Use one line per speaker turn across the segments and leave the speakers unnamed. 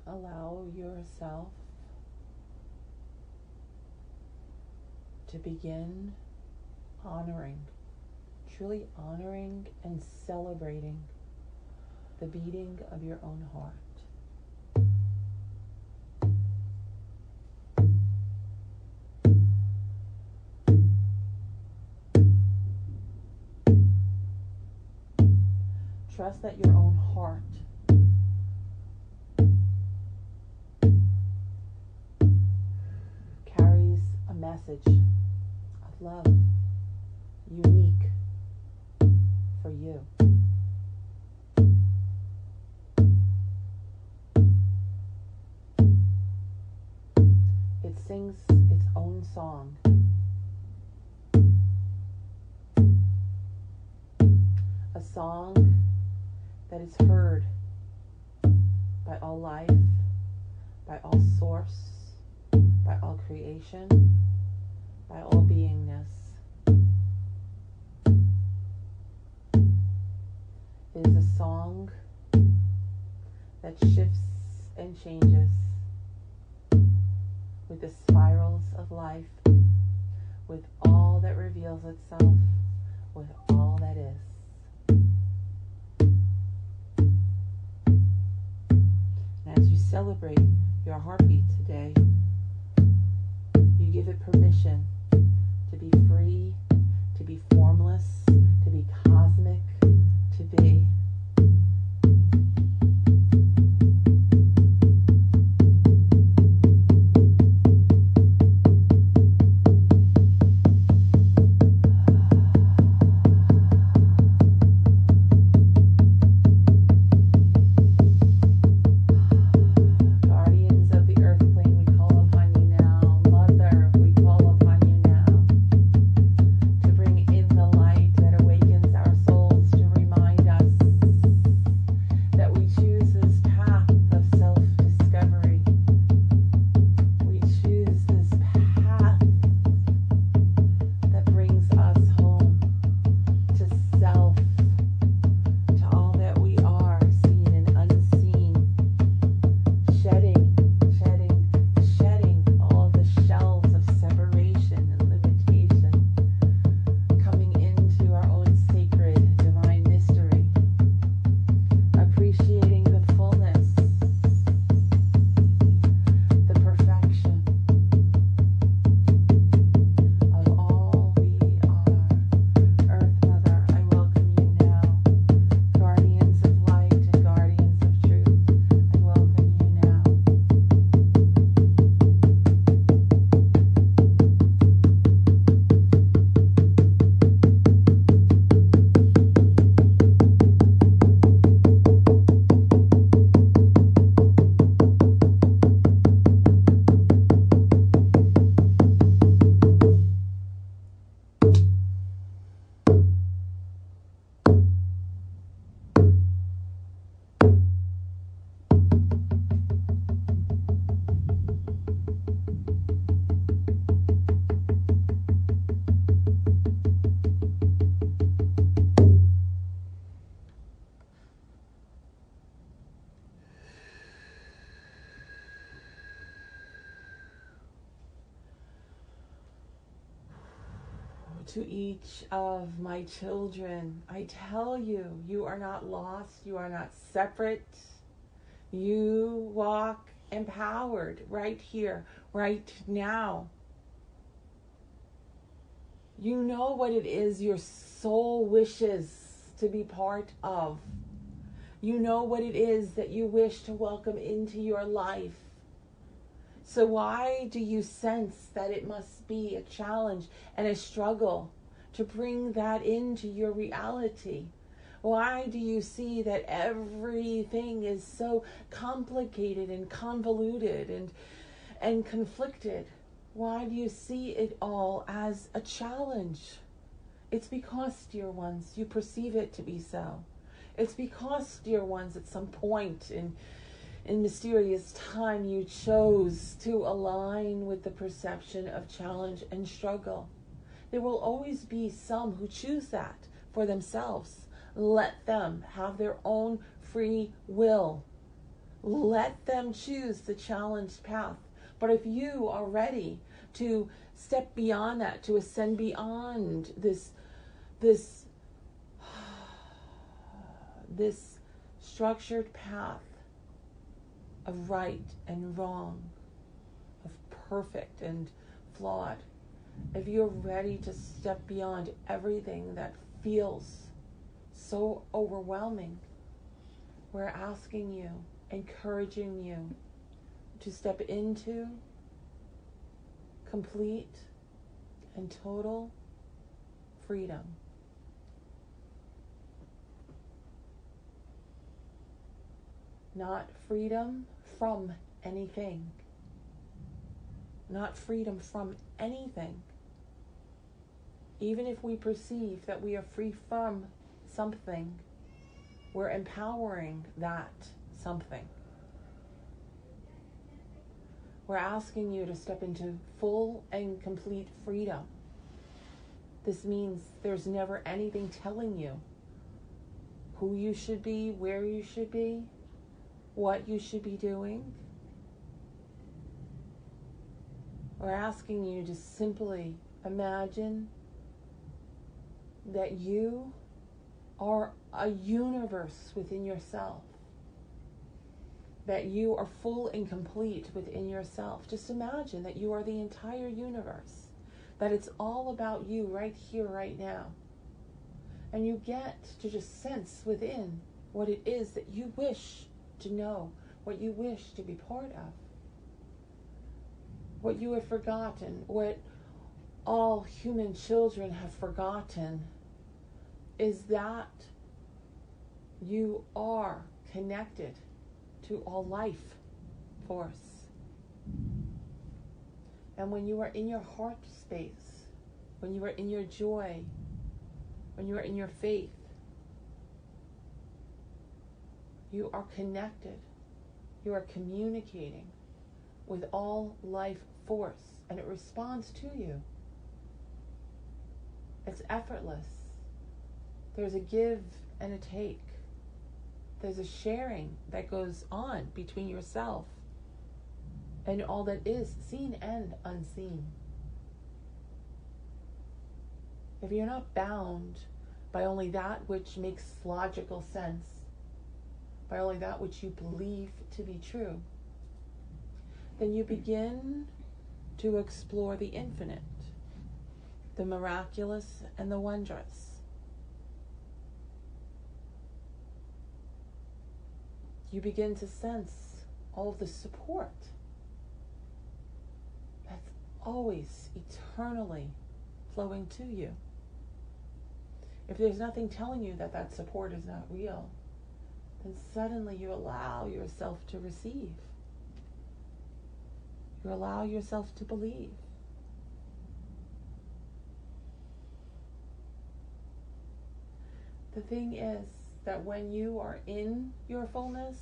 Allow yourself to begin honoring, truly honoring and celebrating the beating of your own heart. Trust that your own heart carries a message of love, unique for you. It sings its own song. A song that is heard by all life, by all source, by all creation, by all beingness. It is a song that shifts and changes with the spirals of life, with all that reveals itself, with all that is. As you celebrate your heartbeat today, you give it permission to be free, to be formless, to be cosmic, to be. To each of my children, I tell you, you are not lost, you are not separate. You walk empowered right here, right now. You know what it is your soul wishes to be part of. You know what it is that you wish to welcome into your life. So why do you sense that it must be a challenge and a struggle to bring that into your reality? Why do you see that everything is so complicated and convoluted and conflicted? Why do you see it all as a challenge? It's because, dear ones, you perceive it to be so. It's because, dear ones, at some point in mysterious time, you chose to align with the perception of challenge and struggle. There will always be some who choose that for themselves. Let them have their own free will. Let them choose the challenged path. But if you are ready to step beyond that, to ascend beyond this structured path of right and wrong, of perfect and flawed, if you're ready to step beyond everything that feels so overwhelming, we're asking you, encouraging you to step into complete and total freedom. Not freedom from anything. Not freedom from anything. Even if we perceive that we are free from something, we're empowering that something. We're asking you to step into full and complete freedom. This means there's never anything telling you who you should be, where you should be, what you should be doing. We're asking you to simply imagine that you are a universe within yourself. That you are full and complete within yourself. Just imagine that you are the entire universe. That it's all about you right here, right now. And you get to just sense within what it is that you wish to know, what you wish to be part of. What you have forgotten, what all human children have forgotten, is that you are connected to all life force. And when you are in your heart space, when you are in your joy, when you are in your faith, you are connected, you are communicating with all life force, and it responds to you. It's effortless. There's a give and a take. There's a sharing that goes on between yourself and all that is seen and unseen. If you're not bound by only that which makes logical sense, by only that which you believe to be true, then you begin to explore the infinite, the miraculous and the wondrous. You begin to sense all of the support that's always eternally flowing to you. If there's nothing telling you that that support is not real, then suddenly you allow yourself to receive. You allow yourself to believe. The thing is that when you are in your fullness,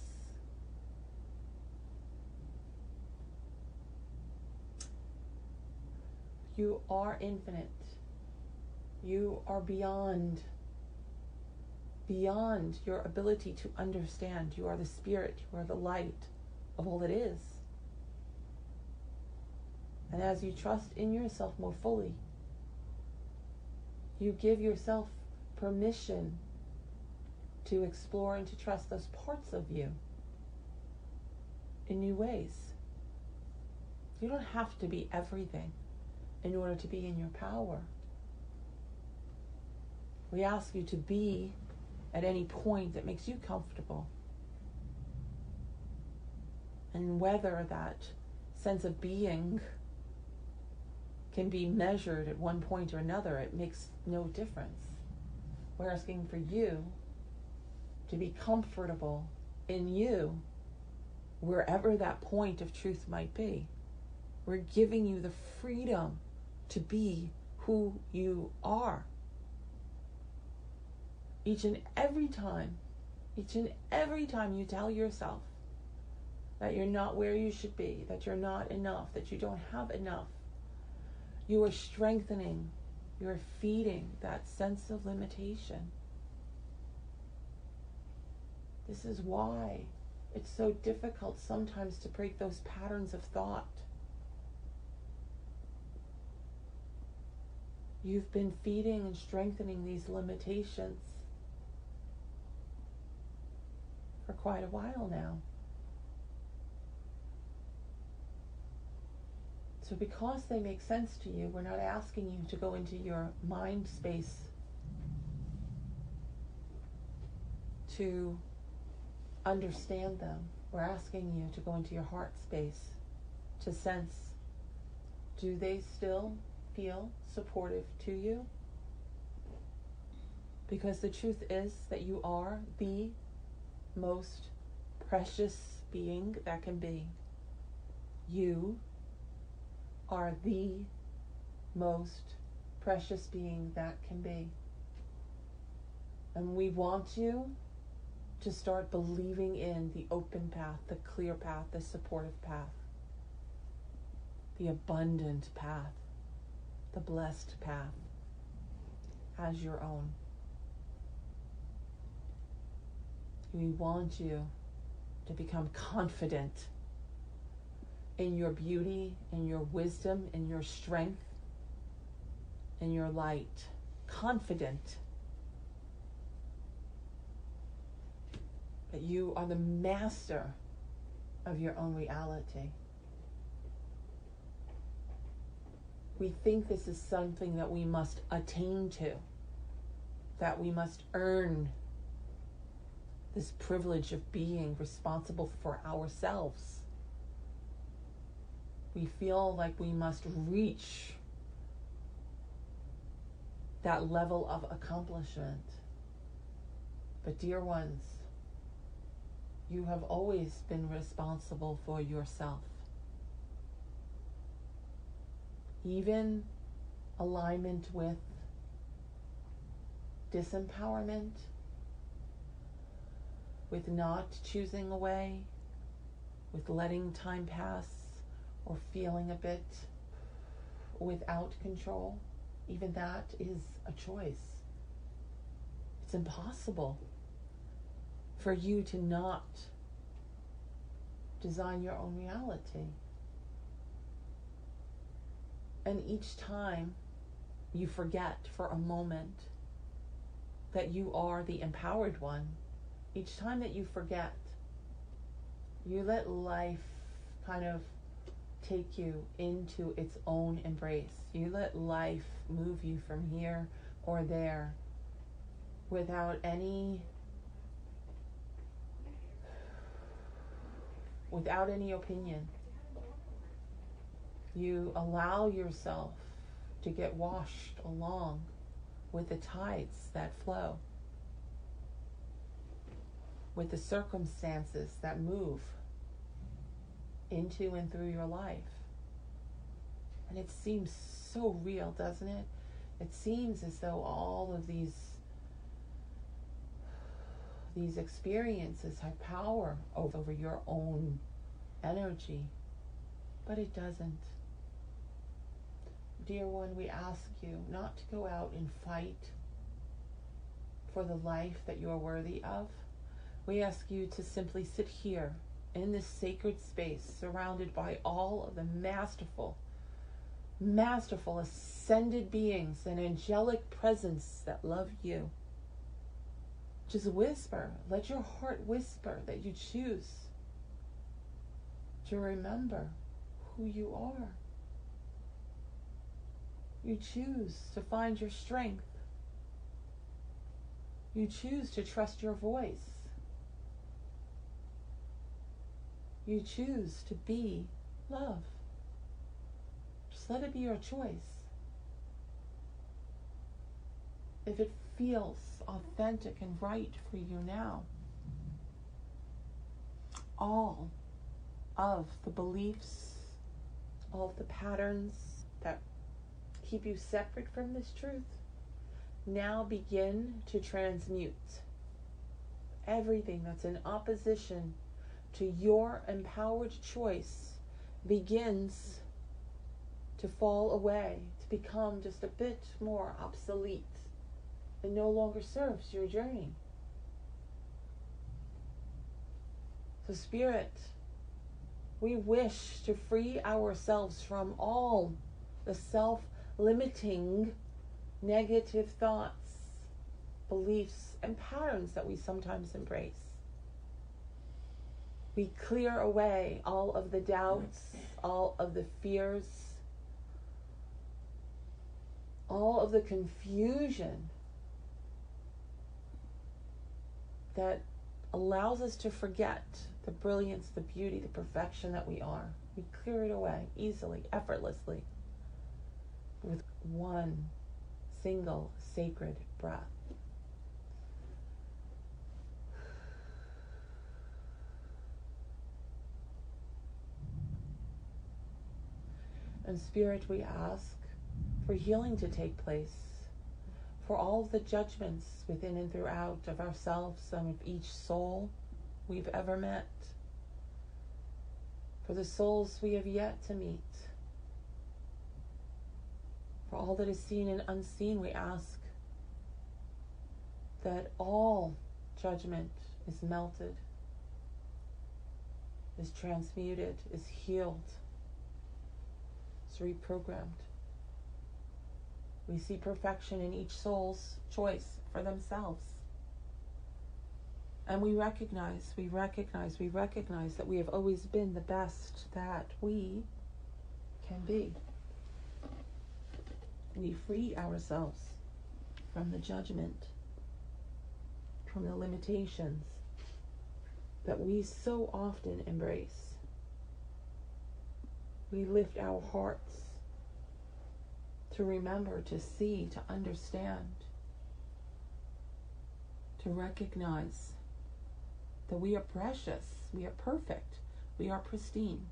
you are infinite. You are beyond your ability to understand. You are the spirit, you are the light of all that is. And as you trust in yourself more fully, you give yourself permission to explore and to trust those parts of you in new ways. You don't have to be everything in order to be in your power. We ask you to be at any point that makes you comfortable. And whether that sense of being can be measured at one point or another, it makes no difference. We're asking for you to be comfortable in you, wherever that point of truth might be. We're giving you the freedom to be who you are. Each and every time you tell yourself that you're not where you should be, that you're not enough, that you don't have enough, you are strengthening, you are feeding that sense of limitation. This is why It's so difficult sometimes to break those patterns of thought. You've been feeding and strengthening these limitations for quite a while now. So because they make sense to you, we're not asking you to go into your mind space to understand them. We're asking you to go into your heart space to sense, do they still feel supportive to you? Because the truth is that you are the most precious being that can be. You are the most precious being that can be. And we want you to start believing in the open path, the clear path, the supportive path, the abundant path, the blessed path as your own. We want you to become confident in your beauty, in your wisdom, in your strength, in your light. Confident that you are the master of your own reality. We think this is something that we must attain to, that we must earn this privilege of being responsible for ourselves. We feel like we must reach that level of accomplishment. But dear ones, you have always been responsible for yourself. Even alignment with disempowerment, with not choosing a way, with letting time pass, or feeling a bit without control, even that is a choice. It's impossible for you to not design your own reality. And each time you forget for a moment that you are the empowered one, each time that you forget, you let life kind of take you into its own embrace. You let life move you from here or there without any opinion. You allow yourself to get washed along with the tides that flow, with the circumstances that move into and through your life. And it seems so real, doesn't it? It seems as though all of these experiences have power over your own energy, but it doesn't. Dear one, we ask you not to go out and fight for the life that you are worthy of. We ask you to simply sit here in this sacred space, surrounded by all of the masterful ascended beings and angelic presence that love you. Just whisper, let your heart whisper that you choose to remember who you are. You choose to find your strength. You choose to trust your voice. You choose to be love. Just let it be your choice. If it feels authentic and right for you now, all of the beliefs, all of the patterns that keep you separate from this truth now begin to transmute. Everything that's in opposition to your empowered choice begins to fall away, to become just a bit more obsolete. It no longer serves your journey. So Spirit, we wish to free ourselves from all the self-limiting negative thoughts, beliefs, and patterns that we sometimes embrace. We clear away all of the doubts, all of the fears, all of the confusion that allows us to forget the brilliance, the beauty, the perfection that we are. We clear it away easily, effortlessly, with one single sacred breath. And Spirit, we ask for healing to take place, for all of the judgments within and throughout of ourselves and of each soul we've ever met, for the souls we have yet to meet, for all that is seen and unseen. We ask that all judgment is melted, is transmuted, is healed, is reprogrammed. We see perfection in each soul's choice for themselves. And we recognize that we have always been the best that we can be. We free ourselves from the judgment, from the limitations that we so often embrace. We lift our hearts to remember, to see, to understand, to recognize that we are precious, we are perfect, we are pristine.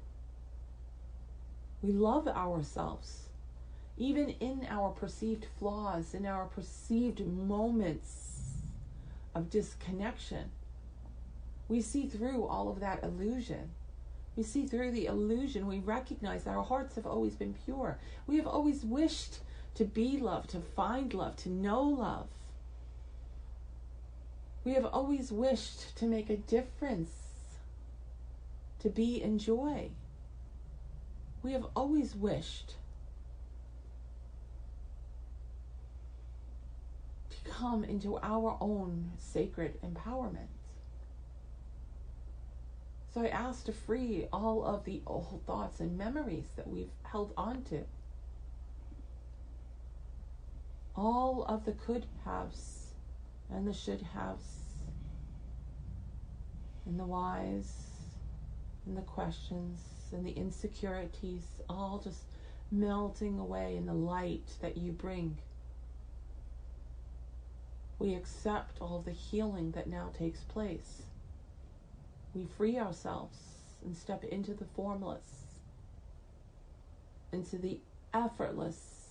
We love ourselves, even in our perceived flaws, in our perceived moments of disconnection. We see through all of that illusion. We see through the illusion. We recognize that our hearts have always been pure. We have always wished to be loved, to find love, to know love. We have always wished to make a difference, to be in joy. We have always wished to come into our own sacred empowerment. So I ask to free all of the old thoughts and memories that we've held on to. All of the could haves and the should haves, and the whys and the questions and the insecurities, all just melting away in the light that you bring. We accept all the healing that now takes place. We free ourselves and step into the formless, into the effortless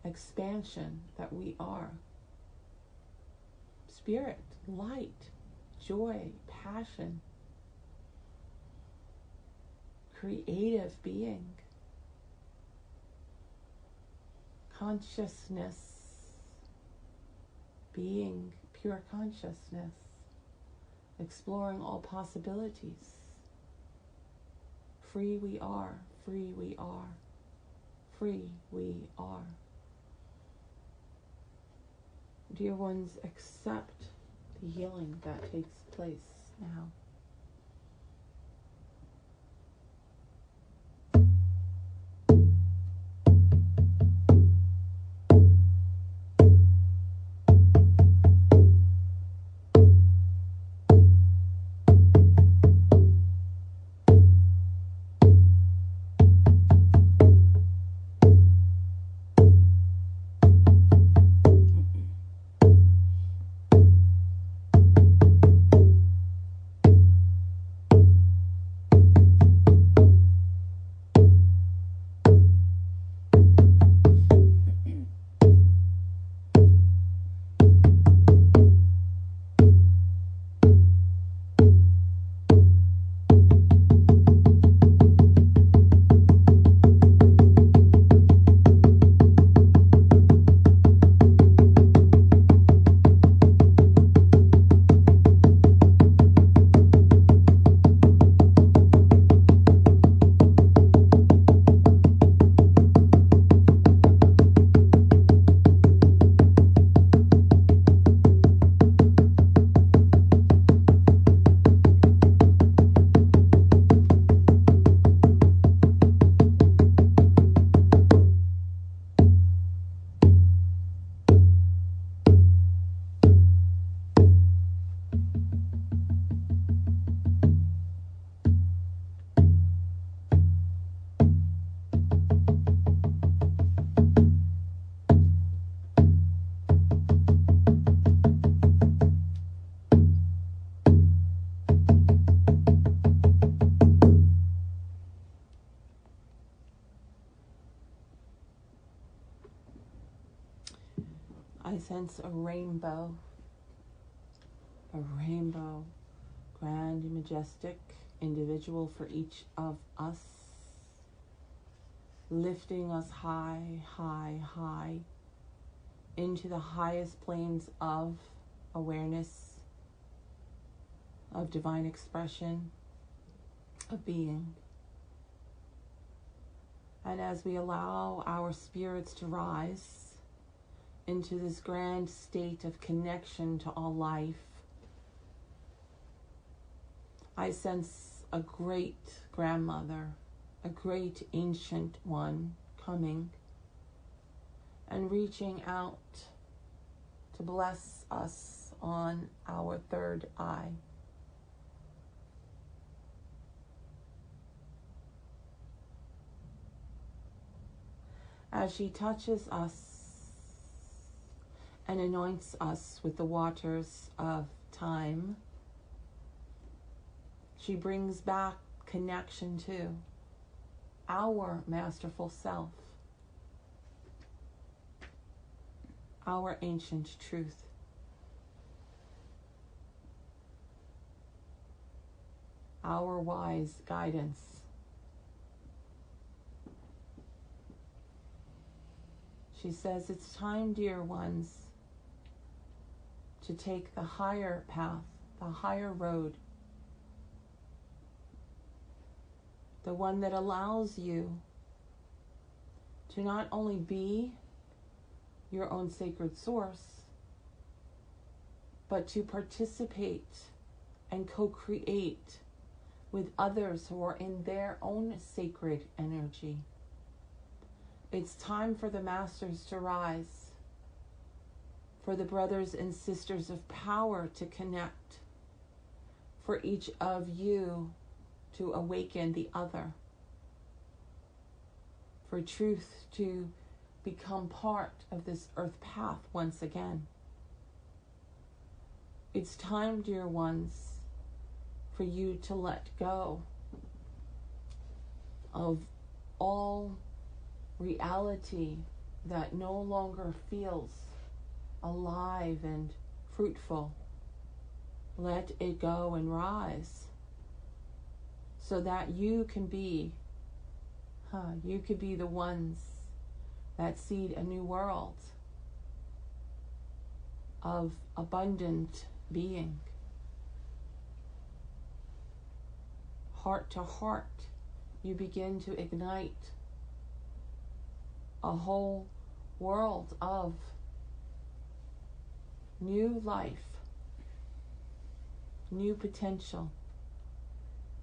expansion that we are. Spirit, light, joy, passion, creative being, consciousness, being pure consciousness, exploring all possibilities. Free we are, free we are, free we are. Dear ones, accept the healing that takes place now. sense a rainbow, grand and majestic, individual for each of us, lifting us high, high, high into the highest planes of awareness, of divine expression, of being. And as we allow our spirits to rise into this grand state of connection to all life, I sense a great grandmother, a great ancient one coming and reaching out to bless us on our third eye. As she touches us and anoints us with the waters of time, she brings back connection to our masterful self, our ancient truth. Our wise guidance. She says, it's time, dear ones, to take the higher path, the higher road, the one that allows you to not only be your own sacred source, but to participate and co-create with others who are in their own sacred energy. It's time for the masters to rise, for the brothers and sisters of power to connect, for each of you to awaken the other, for truth to become part of this earth path once again. It's time, dear ones, for you to let go of all reality that no longer feels alive and fruitful. Let it go and rise so that you can be the ones that seed a new world of abundant being. Heart to heart, you begin to ignite a whole world of new life, new potential,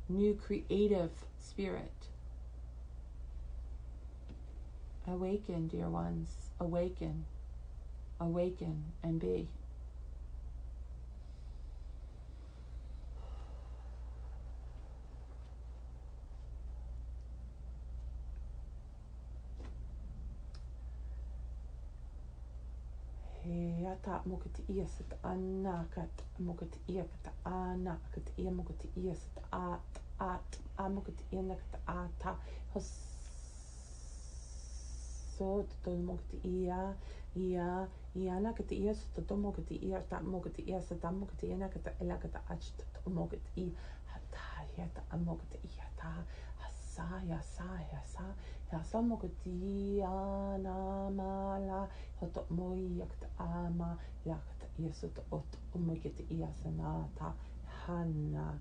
new creative spirit. Awaken, dear ones, awaken, awaken and be. Ata mokat iasat anakat mokat iakat anakat ia mokat iasat at amokat inakat ata so to mokat ia nakat iasat to mokat ia ta mokat iasat mokat inakat ilakat ach to mokat I hata yata mokat iata saya sa mokatia na mala hoto moi yakta ama yakta yesut ot umokiti yasanata hanna.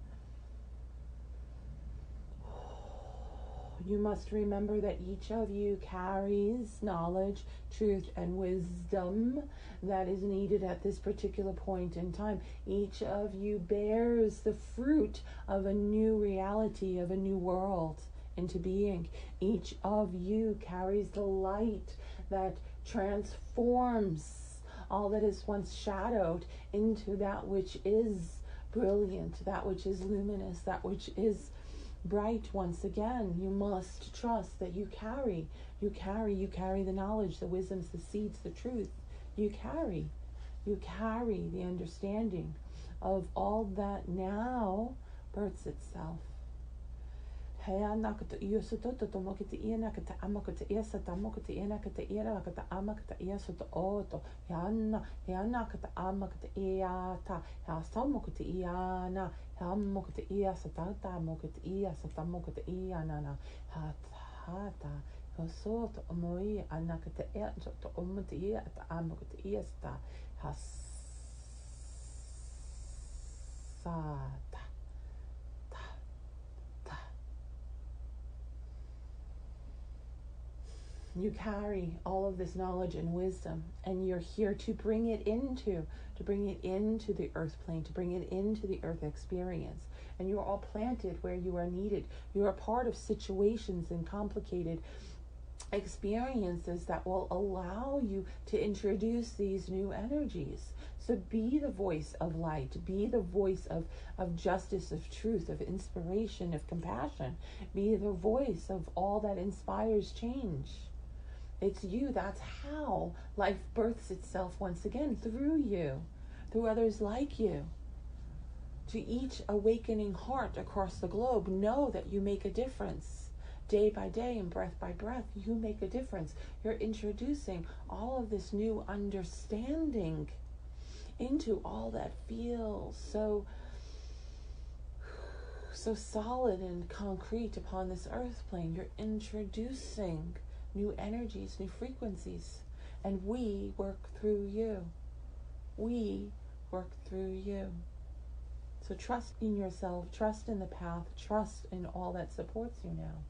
You must remember that each of you carries knowledge, truth, and wisdom that is needed at this particular point in time. Each of you bears the fruit of a new reality, of a new world into being. Each of you carries the light that transforms all that is once shadowed into that which is brilliant, that which is luminous, that which is bright once again. You must trust that you carry the knowledge, the wisdoms, the seeds, the truth. You carry the understanding of all that now births itself. Hea nakata iyo soto to mokita ia nakata amakata ia sata mokata ia nakata ia nakata amakata ia soto oto. Hea nakata amakata ia ta. Hea sa mokata ia na. Hea mokata ia sata ta mokata ia sata mokata ia na. Ha ta. Soto omoi anakata ia soto omata ia ta amakata ia sata. Ha sa ta. You carry all of this knowledge and wisdom, and you're here to bring it into the earth plane, to bring it into the earth experience. And you're all planted where you are needed. You are part of situations and complicated experiences that will allow you to introduce these new energies. So be the voice of light, be the voice of justice, of truth, of inspiration, of compassion. Be the voice of all that inspires change. It's you. That's how life births itself once again, through you, through others like you. To each awakening heart across the globe, know that you make a difference. Day by day and breath by breath, you make a difference. You're introducing all of this new understanding into all that feels so solid and concrete upon this earth plane. You're introducing new energies, new frequencies, and we work through you. We work through you. So trust in yourself, trust in the path, trust in all that supports you now.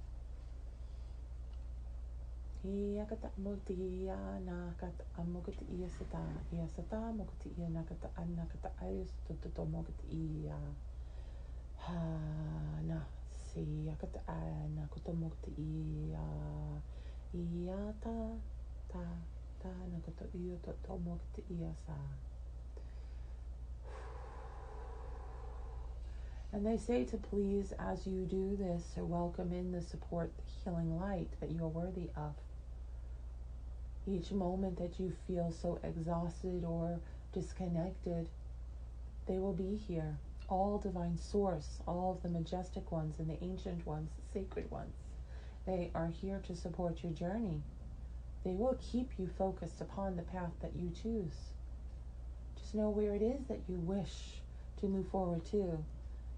And they say to please, as you do this, to welcome in the support, the healing light that you are worthy of. Each moment that you feel so exhausted or disconnected, they will be here. All divine source, all of the majestic ones and the ancient ones, the sacred ones, they are here to support your journey. They will keep you focused upon the path that you choose. Just know where it is that you wish to move forward to.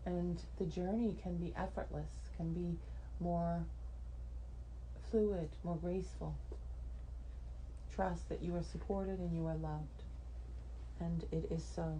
And the journey can be effortless, can be more fluid, more graceful. Trust that you are supported and you are loved. And it is so.